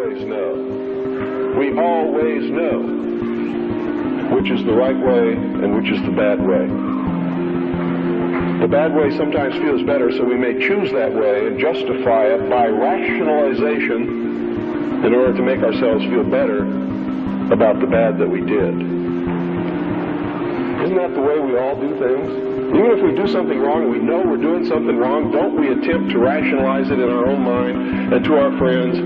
always know. We always know which is the right way and which is the bad way. The bad way sometimes feels better, so we may choose that way and justify it by rationalization in order to make ourselves feel better about the bad that we did. Isn't that the way we all do things? Even if we do something wrong and we know we're doing something wrong, don't we attempt to rationalize it in our own mind and to our friends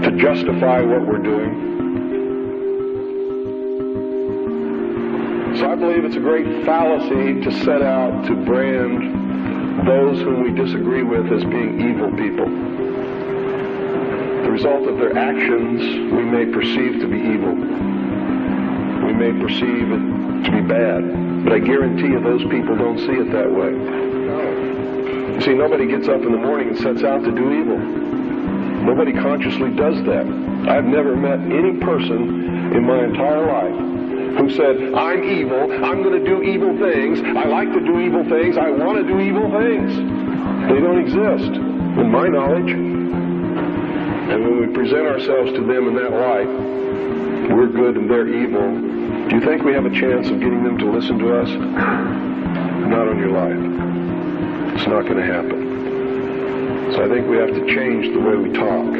to justify what we're doing? So I believe it's a great fallacy to set out to brand those whom we disagree with as being evil people. The result of their actions we may perceive to be evil. We may perceive it to be bad, but I guarantee you those people don't see it that way. You see, nobody gets up in the morning and sets out to do evil. Nobody consciously does that. I've never met any person in my entire life who said, I'm evil, I'm going to do evil things, I like to do evil things, I want to do evil things. They don't exist, in my knowledge. And when we present ourselves to them in that light, we're good and they're evil, do you think we have a chance of getting them to listen to us? Not on your life. It's not going to happen. So I think we have to change the way we talk.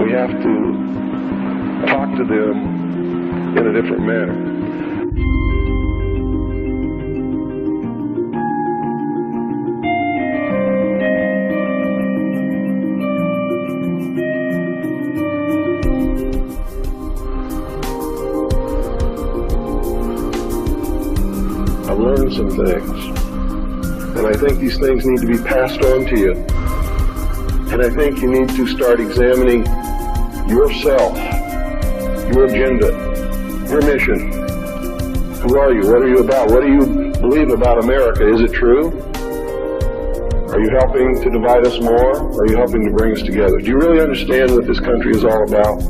We have to talk to them in a different manner. I've learned some things, and I think these things need to be passed on to you. And I think you need to start examining yourself, your agenda, your mission. Who are you? What are you about? What do you believe about America? Is it true? Are you helping to divide us more? Or are you helping to bring us together? Do you really understand what this country is all about?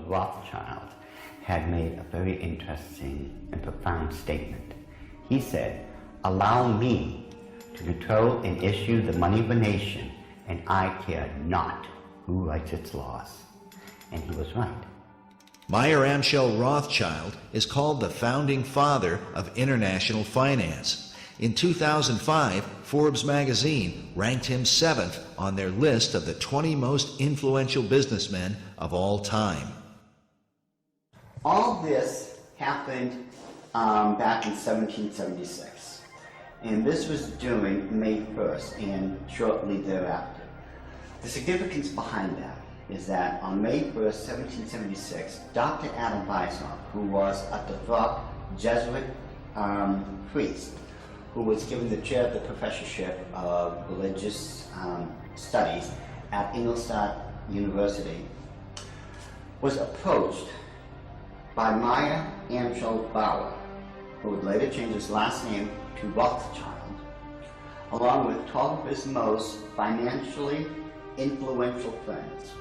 Rothschild had made a very interesting and profound statement. He said, "Allow me to control and issue the money of a nation, and I care not who writes its laws." And he was right. Meyer Amschel Rothschild is called the founding father of international finance. In 2005, Forbes magazine ranked him 7th on their list of the 20 most influential businessmen of all time. All this happened back in 1776, and this was during May 1st and shortly thereafter. The significance behind that is that on May 1st, 1776, Dr. Adam Weishaupt, who was a devout Jesuit priest, who was given the chair of the professorship of religious studies at Ingolstadt University, was approached by Meyer Amschel Bauer, who would later change his last name to Rothschild, along with 12 of his most financially influential friends.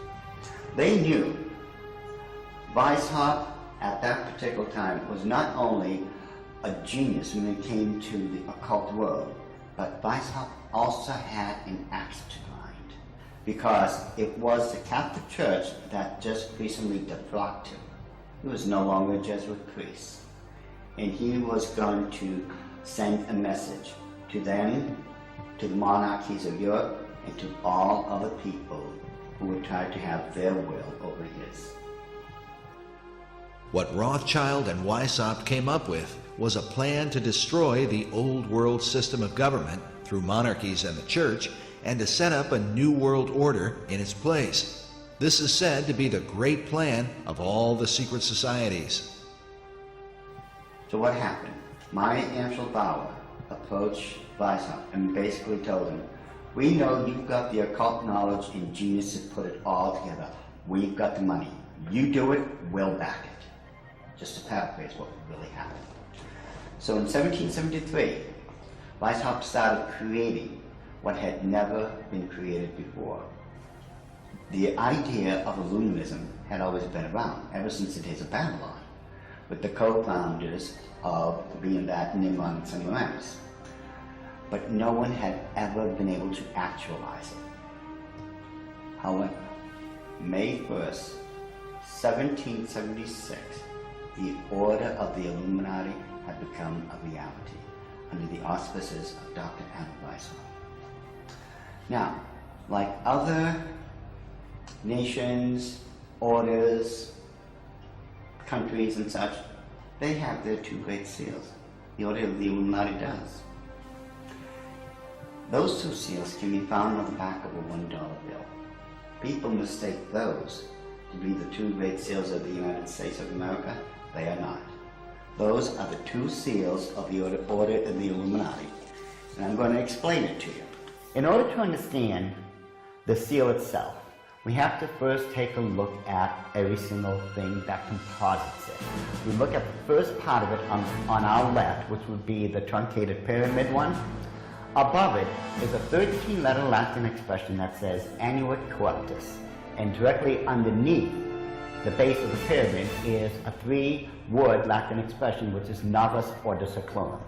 They knew Weishaupt at that particular time was not only a genius when it came to the occult world, but Weishaupt also had an axe to grind, because it was the Catholic Church that just recently defrocked him. He was no longer a Jesuit priest, and he was going to send a message to them, to the monarchies of Europe, and to all other people who would try to have their will over his. What Rothschild and Weishaupt came up with was a plan to destroy the old world system of government through monarchies and the church, and to set up a new world order in its place. This is said to be the great plan of all the secret societies. So what happened? Meyer Amschel Bauer approached Weishaupt and basically told him, "We know you've got the occult knowledge and genius to put it all together. We've got the money. You do it, we'll back it." Just to paraphrase what really happened. So in 1773, Weishaupt started creating what had never been created before. The idea of Illuminism had always been around, ever since the days of Babylon, with the co-founders of being that Nimrod and Semiramis. But no one had ever been able to actualize it. However, May 1st, 1776, the order of the Illuminati had become a reality under the auspices of Dr. Adam Weishaupt. Now, like other nations, orders, countries and such, they have their two great seals. The order of the Illuminati does. Those two seals can be found on the back of a $1 bill. People mistake those to be the two great seals of the United States of America. They are not. Those are the two seals of the order of the Illuminati, and I'm going to explain it to you. In order to understand the seal itself, we have to first take a look at every single thing that composites it. We look at the first part of it on our left, which would be the truncated pyramid one. Above it is a 13-letter Latin expression that says Annuit Corruptus, and directly underneath the base of the pyramid is a 3-word Latin expression which is Novus Ordo Seclorum.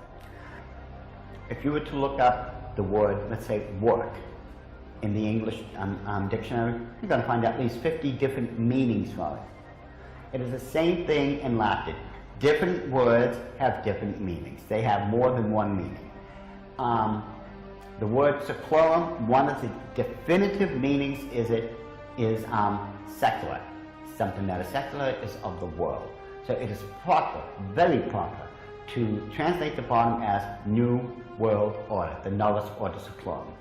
If you were to look up the word, let's say, work, in the English dictionary, you're going to find at least 50 different meanings for it. It is the same thing in Latin. Different words have different meanings. They have more than one meaning. The word seclorum, one of the definitive meanings is secular. Something that is secular is of the world. So it is proper, very proper, to translate the bottom as New World Order, the Novus Ordo Seclorum.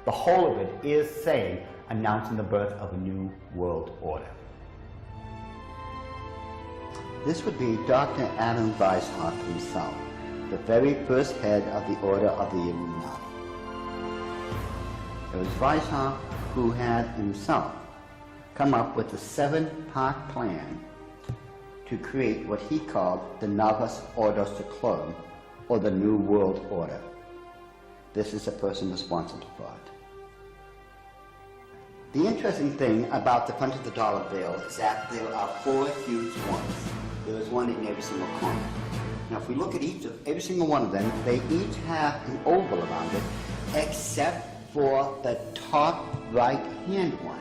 The whole of it is saying, announcing the birth of a new world order. This would be Dr. Adam Weishaupt himself, the very first head of the order of the Illuminati. It was Weishaupt who had himself come up with a 7-part plan to create what he called the Novus Ordo Seclorum, or the New World Order. This is the person responsible for it. The interesting thing about the front of the dollar bill is that there are 4 huge ones. There is one in every single corner. Now if we look at every single one of them, they each have an oval around it, except for the top right-hand one.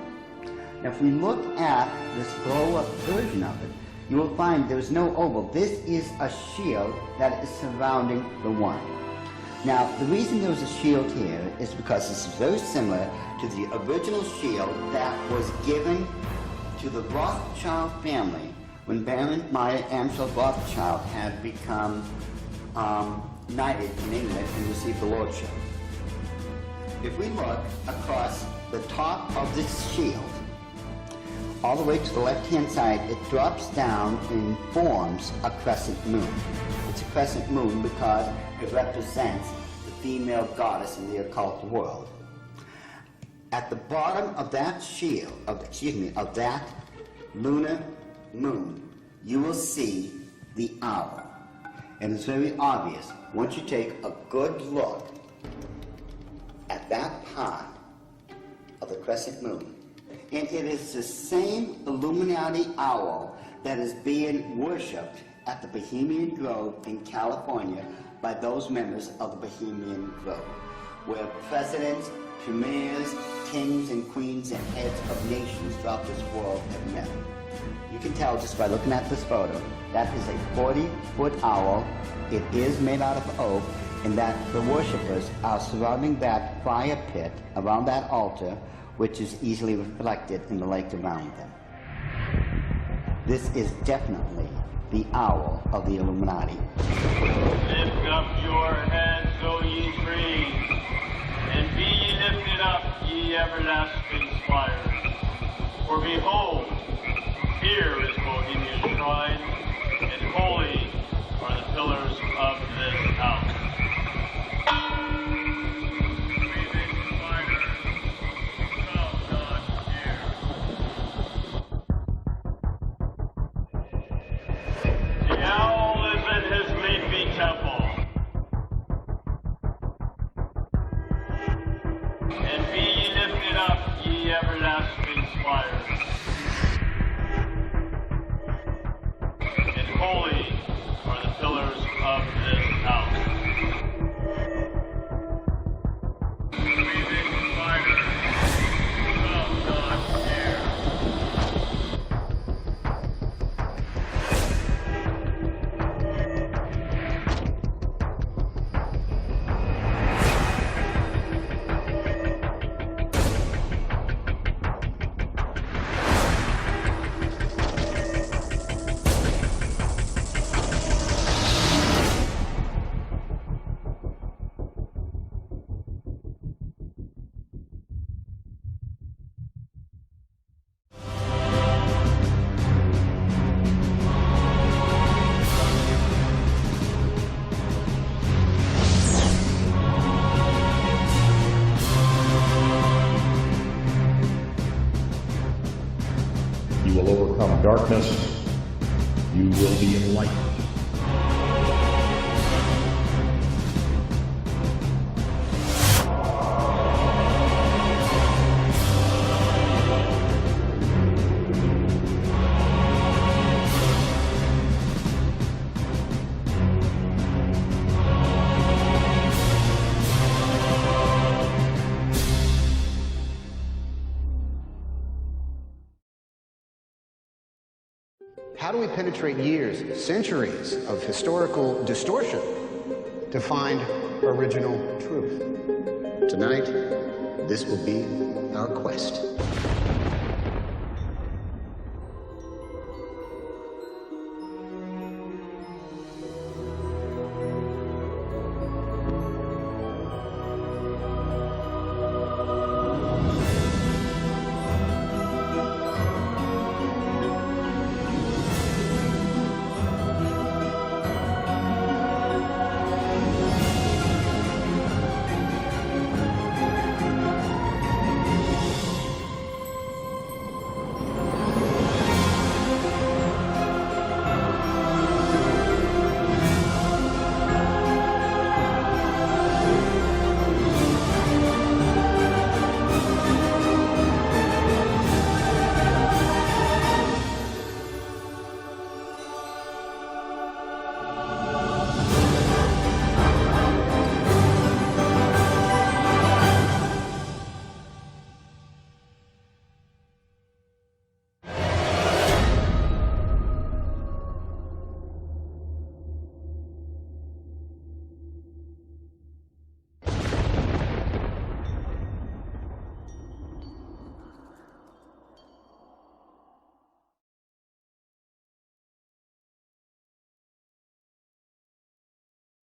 Now if we look at this blow-up version of it, you will find there is no oval. This is a shield that is surrounding the one. Now, the reason there was a shield here is because this is very similar to the original shield that was given to the Rothschild family when Baron Meyer Amschel Rothschild had become knighted in England and received the lordship. If we look across the top of this shield, all the way to the left-hand side, it drops down and forms a crescent moon. It's a crescent moon because it represents the female goddess in the occult world. At the bottom of that shield, of that lunar moon, you will see the owl. And it's very obvious, once you take a good look at that part of the crescent moon, and it is the same Illuminati owl that is being worshipped at the Bohemian Grove in California by those members of the Bohemian Grove, where presidents, premiers, kings and queens and heads of nations throughout this world have met. You can tell just by looking at this photo, that is a 40-foot owl. It is made out of oak, and that the worshippers are surrounding that fire pit around that altar, which is easily reflected in the lake around them. This is definitely the owl of the Illuminati. Lift up your heads, O ye trees, and be ye lifted up, ye everlasting spires. For behold, here is Bohemian shrine, and holy are the pillars of this house. everlasting spires. And holy are the pillars of this house. Breathing fire from God's air. You will overcome darkness. You will be enlightened. How do we penetrate years, centuries of historical distortion to find original truth? Tonight, this will be our quest.